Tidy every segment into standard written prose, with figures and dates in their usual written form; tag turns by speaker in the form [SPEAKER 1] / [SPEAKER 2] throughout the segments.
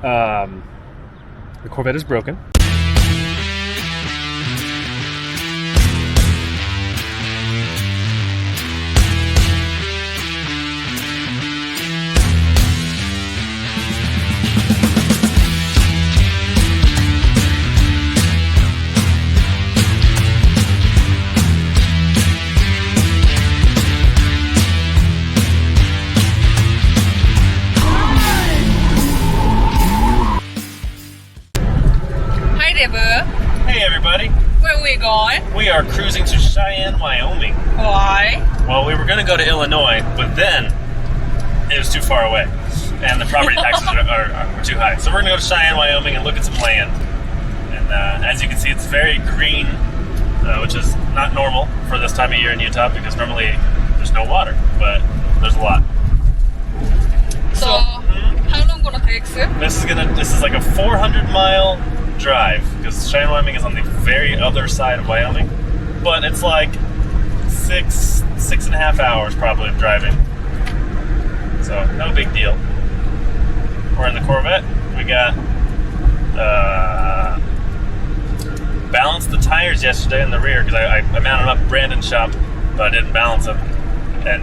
[SPEAKER 1] The Corvette is broken.
[SPEAKER 2] Hey everybody.
[SPEAKER 3] Where are we going?
[SPEAKER 2] We are cruising to Cheyenne, Wyoming.
[SPEAKER 3] Why?
[SPEAKER 2] Well, we were going to go to Illinois, but then it was too far away, and the property taxes are too high. So we're going to go to Cheyenne, Wyoming, and look at some land. And as you can see, it's very green, which is not normal for this time of year in Utah because normally there's no water, but there's a lot.
[SPEAKER 3] So how long gonna take you?
[SPEAKER 2] This is like a 400-mile drive because Cheyenne, Wyoming is on the very other side of Wyoming, but it's like six and a half hours probably of driving, so no big deal. We're in the Corvette. We got balanced the tires yesterday in the rear because I mounted them up at Brandon's shop, but I didn't balance them, and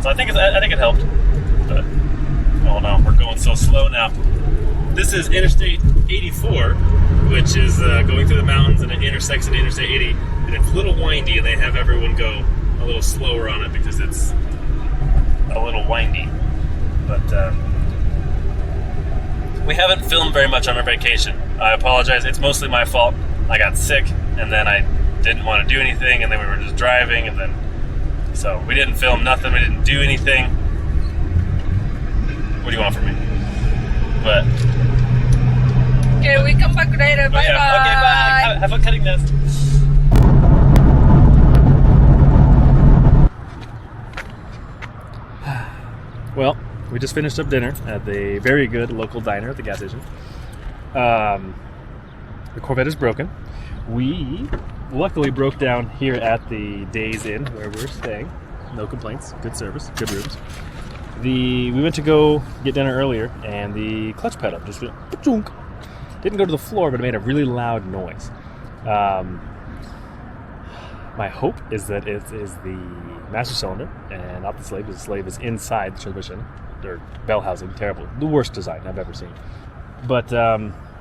[SPEAKER 2] so I think it helped, but oh no, we're going so slow now. This is Interstate 84, which is going through the mountains, and it intersects at Interstate 80, and it's a little windy, and they have everyone go a little slower on it because it's a little windy. But we haven't filmed very much on our vacation. I apologize, it's mostly my fault. I got sick, and then I didn't want to do anything, and then we were just driving, and then so we didn't film nothing, we didn't do anything. What do you want from me? But
[SPEAKER 3] okay, we come back later. Bye
[SPEAKER 2] yeah,
[SPEAKER 3] bye.
[SPEAKER 2] Okay, bye. Have fun cutting this.
[SPEAKER 1] Well, we just finished up dinner at the very good local diner at the gas station. The Corvette is broken. We luckily broke down here at the Days Inn where we're staying. No complaints, good service, good rooms. We went to go get dinner earlier, and the clutch pedal just went chunk. Didn't go to the floor, but it made a really loud noise. My hope is that it is the master cylinder and not the slave, because the slave is inside the transmission, or bell housing. Terrible. The worst design I've ever seen. But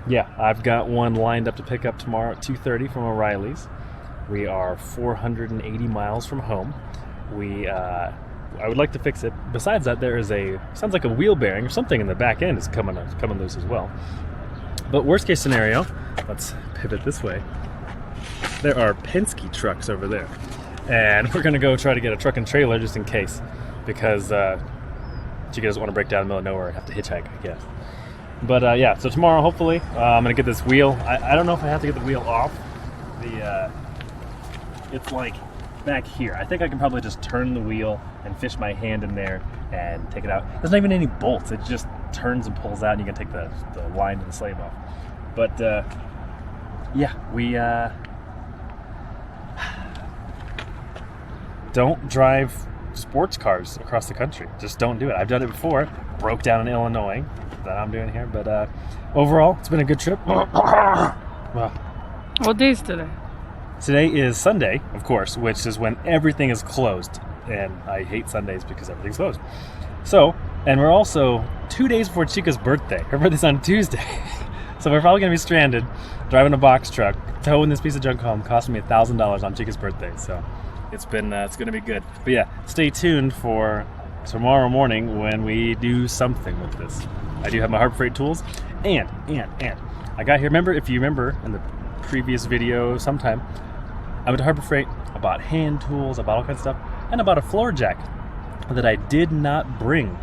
[SPEAKER 1] yeah, I've got one lined up to pick up tomorrow at 2:30 from O'Reilly's. We are 480 miles from home. I would like to fix it. Besides that, there is sounds like a wheel bearing or something in the back end is coming loose as well. But worst case scenario, let's pivot this way. There are Penske trucks over there, and we're gonna go try to get a truck and trailer just in case, because Chica doesn't want to break down in the middle of nowhere and have to hitchhike, I guess. But yeah, so tomorrow hopefully I'm gonna get this wheel. I don't know if I have to get the wheel off. It's like back here. I think I can probably just turn the wheel and fish my hand in there and take it out. There's not even any bolts. It just turns and pulls out, and you can take the line and the slave off. But yeah, we don't drive sports cars across the country. Just don't do it. I've done it before. Broke down in Illinois. That I'm doing here. But overall, it's been a good trip. Well,
[SPEAKER 3] What day is today?
[SPEAKER 1] today is Sunday, of course, which is when everything is closed. And I hate Sundays because everything's closed. So, and we're also 2 days before Chica's birthday. Her birthday's on Tuesday. So we're probably going to be stranded, driving a box truck, towing this piece of junk home, costing me $1,000 on Chica's birthday. So it's going to be good. But yeah, stay tuned for tomorrow morning when we do something with this. I do have my Harbor Freight tools, and I got here, if you remember in the previous video sometime, I went to Harbor Freight, I bought hand tools, I bought all kinds of stuff, and I bought a floor jack that I did not bring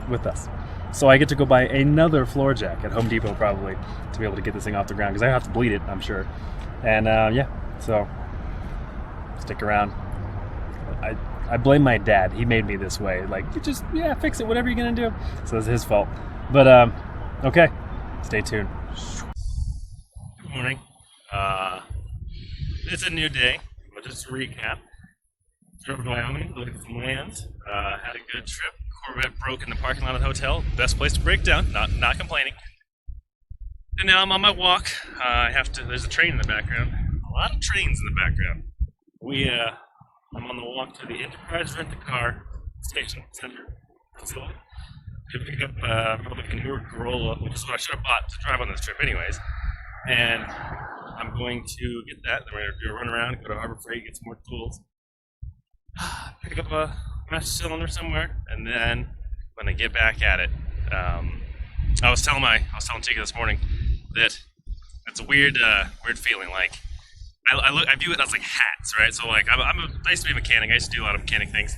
[SPEAKER 1] with us. So I get to go buy another floor jack at Home Depot probably to be able to get this thing off the ground, because I have to bleed it, I'm sure. And yeah, so stick around. I blame my dad. He made me this way. Like, you just, fix it, whatever you're going to do. So it's his fault. But, okay, stay tuned. Good morning. It's a new day. We'll just recap.
[SPEAKER 2] drove to Wyoming, looked at some land, had a good trip. Corvette broke in the parking lot of the hotel. Best place to break down, not complaining. And now I'm on my walk. There's a train in the background. A lot of trains in the background. I'm on the walk to the Enterprise Rent-A-Car Station Center facility to pick up probably a newer Corolla, which is what I should have bought to drive on this trip anyways. And I'm going to get that, then we're going to do a run around, go to Harbor Freight, get some more tools, pick up a master cylinder somewhere, and then when I get back at it, I was telling Chica this morning that it's a weird feeling. Like I view it as like hats, right? So like I used to be a mechanic. I used to do a lot of mechanic things,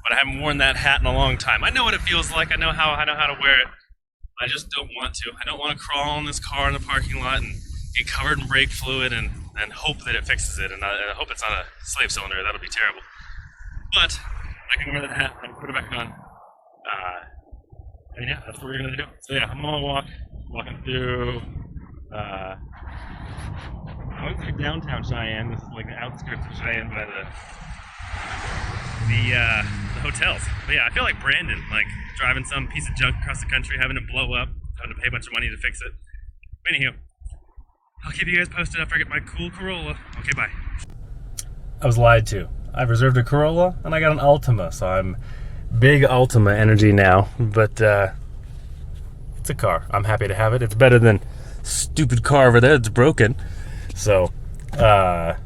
[SPEAKER 2] but I haven't worn that hat in a long time. I know what it feels like. I know how to wear it. I just don't want to. I don't want to crawl in this car in the parking lot and get covered in brake fluid and hope that it fixes it. And I hope it's not a slave cylinder. That'll be terrible. But I can wear that hat and put it back on. And yeah, that's what we're gonna do. So yeah, I'm on a walk, walking through. I went through downtown Cheyenne. This is like the outskirts of Cheyenne by the hotels. But yeah, I feel like Brandon, like driving some piece of junk across the country, having it blow up, having to pay a bunch of money to fix it. But anywho, I'll keep you guys posted after I get my cool Corolla. Okay, bye.
[SPEAKER 1] I was lied to. I've reserved a Corolla and I got an Altima, so I'm big Altima energy now. But it's a car. I'm happy to have it. It's better than stupid car over there that's broken. So yeah,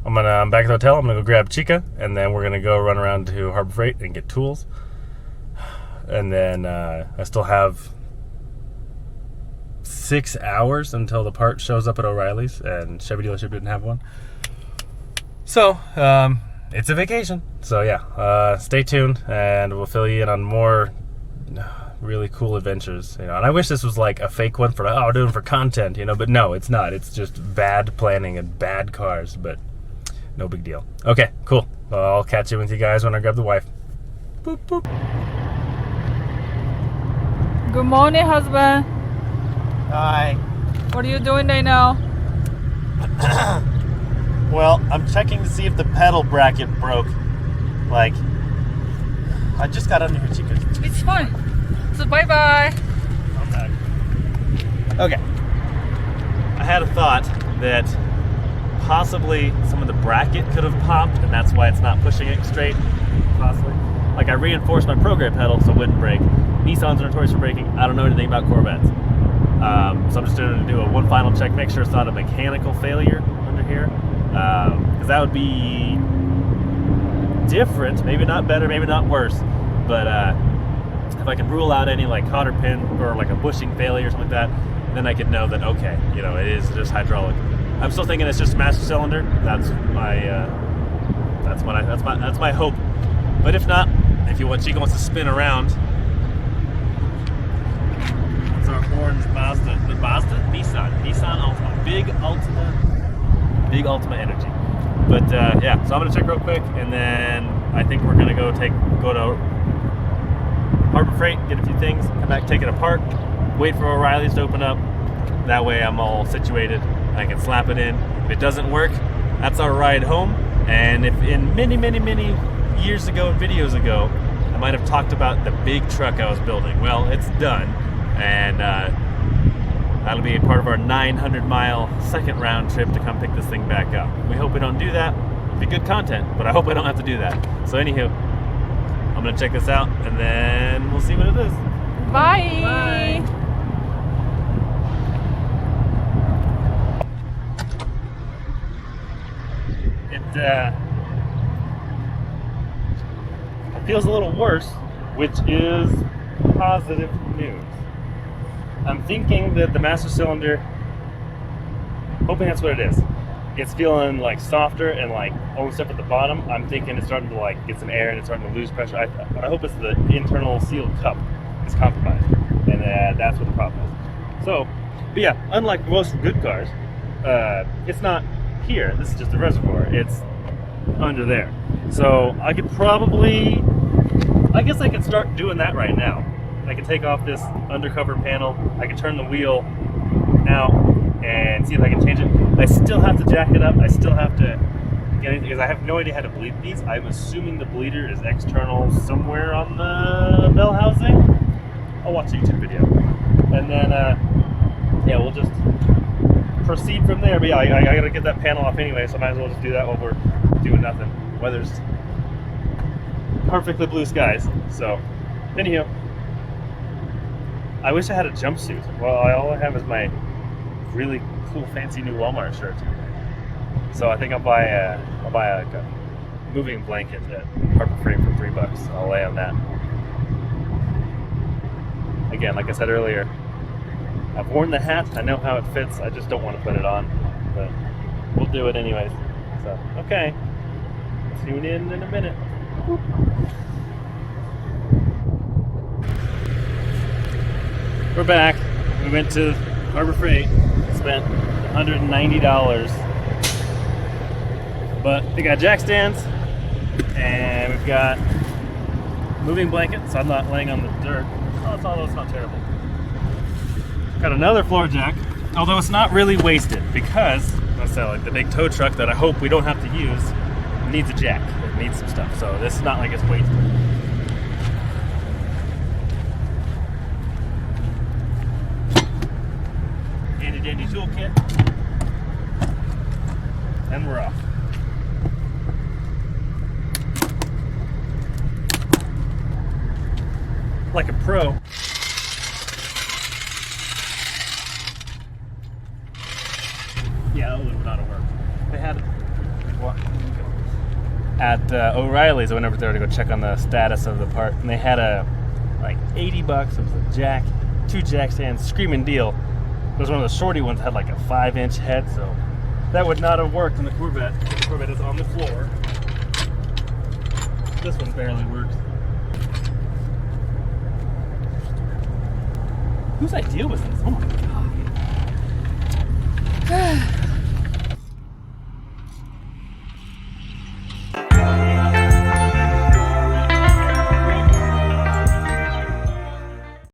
[SPEAKER 1] I'm back at the hotel. I'm gonna go grab Chica, and then we're gonna go run around to Harbor Freight and get tools. And then I still have 6 hours until the part shows up at O'Reilly's, and Chevy dealership didn't have one. So it's a vacation. So yeah, stay tuned, and we'll fill you in on more really cool adventures. You know, and I wish this was like a fake one for doing for content, you know, but no, it's not. It's just bad planning and bad cars, but no big deal. Okay, cool. Well, I'll catch you with you guys when I grab the wife. Boop, boop.
[SPEAKER 3] Good morning, husband.
[SPEAKER 4] Hi.
[SPEAKER 3] What are you doing right now?
[SPEAKER 4] Well, I'm checking to see if the pedal bracket broke. Like, I just got under here, Chica.
[SPEAKER 3] It's fine. So bye-bye.
[SPEAKER 4] Okay. I had a thought that possibly some of the bracket could have popped, and that's why it's not pushing it straight. Possibly. Like, I reinforced my prograde pedal so it wouldn't break. Nissans are notorious for breaking. I don't know anything about Corvettes. So I'm just going to do one final check, make sure it's not a mechanical failure under here. Because that would be different, maybe not better, maybe not worse, but if I can rule out any like cotter pin or like a bushing failure or something like that, then I could know that okay, you know, it is just hydraulic. I'm still thinking it's just a master cylinder. That's my hope. But if not, if Chica wants to spin around, it's our orange Nissan Altima, big Altima energy. But yeah, so I'm gonna check real quick, and then I think we're gonna go to Harbor Freight, get a few things, come back, take it apart, wait for O'Reilly's to open up. That way I'm all situated. I can slap it in. If it doesn't work, that's our ride home. And if in many years ago, videos ago, I might have talked about the big truck I was building. Well, it's done, and that'll be a part of our 900-mile second round trip to come pick this thing back up. We hope we don't do that. It'll be good content, but I hope I don't have to do that. So anywho, I'm gonna check this out, and then we'll see what it is.
[SPEAKER 3] Bye.
[SPEAKER 4] Bye. It feels a little worse, which is positive news. I'm thinking that the master cylinder, hoping that's what it is. It's feeling like softer and like almost up at the bottom. I'm thinking it's starting to like get some air and it's starting to lose pressure. I hope it's the internal seal cup is compromised, and that's what the problem is. So, but yeah, unlike most good cars, it's not here. This is just the reservoir. It's under there. So I could probably, I guess I could start doing that right now. I can take off this undercover panel. I can turn the wheel out and see if I can change it. I still have to jack it up. I still have to because I have no idea how to bleed these. I'm assuming the bleeder is external somewhere on the bell housing. I'll watch a YouTube video. And then, yeah, we'll just proceed from there. But yeah, I gotta get that panel off anyway, so I might as well just do that while we're doing nothing. Weather's perfectly blue skies. So, anywho, I wish I had a jumpsuit. Well, all I have is my really cool, fancy new Walmart shirt. So I think I'll buy a moving blanket at Harbor Freight for $3. I'll lay on that. Again, like I said earlier, I've worn the hat. I know how it fits. I just don't want to put it on, but we'll do it anyways. So, okay. Tune in a minute. We're back. We went to Harbor Freight, spent $190. But we got jack stands, and we've got moving blankets, so I'm not laying on the dirt. Although it's not terrible. Got another floor jack, although it's not really wasted because, let's say, like the big tow truck that I hope we don't have to use needs a jack. It needs some stuff, so this is not like it's wasted. Handy dandy toolkit, and we're off. Like a pro. Yeah, that would not have worked. They had what? At O'Reilly's. I went over there to go check on the status of the part, and they had like $80. It was a jack, 2 jack stands, screaming deal. It was one of the shorty ones that had like a 5-inch head, so that would not have worked in the Corvette. The Corvette is on the floor. This one barely works. Whose idea was this? Oh my god.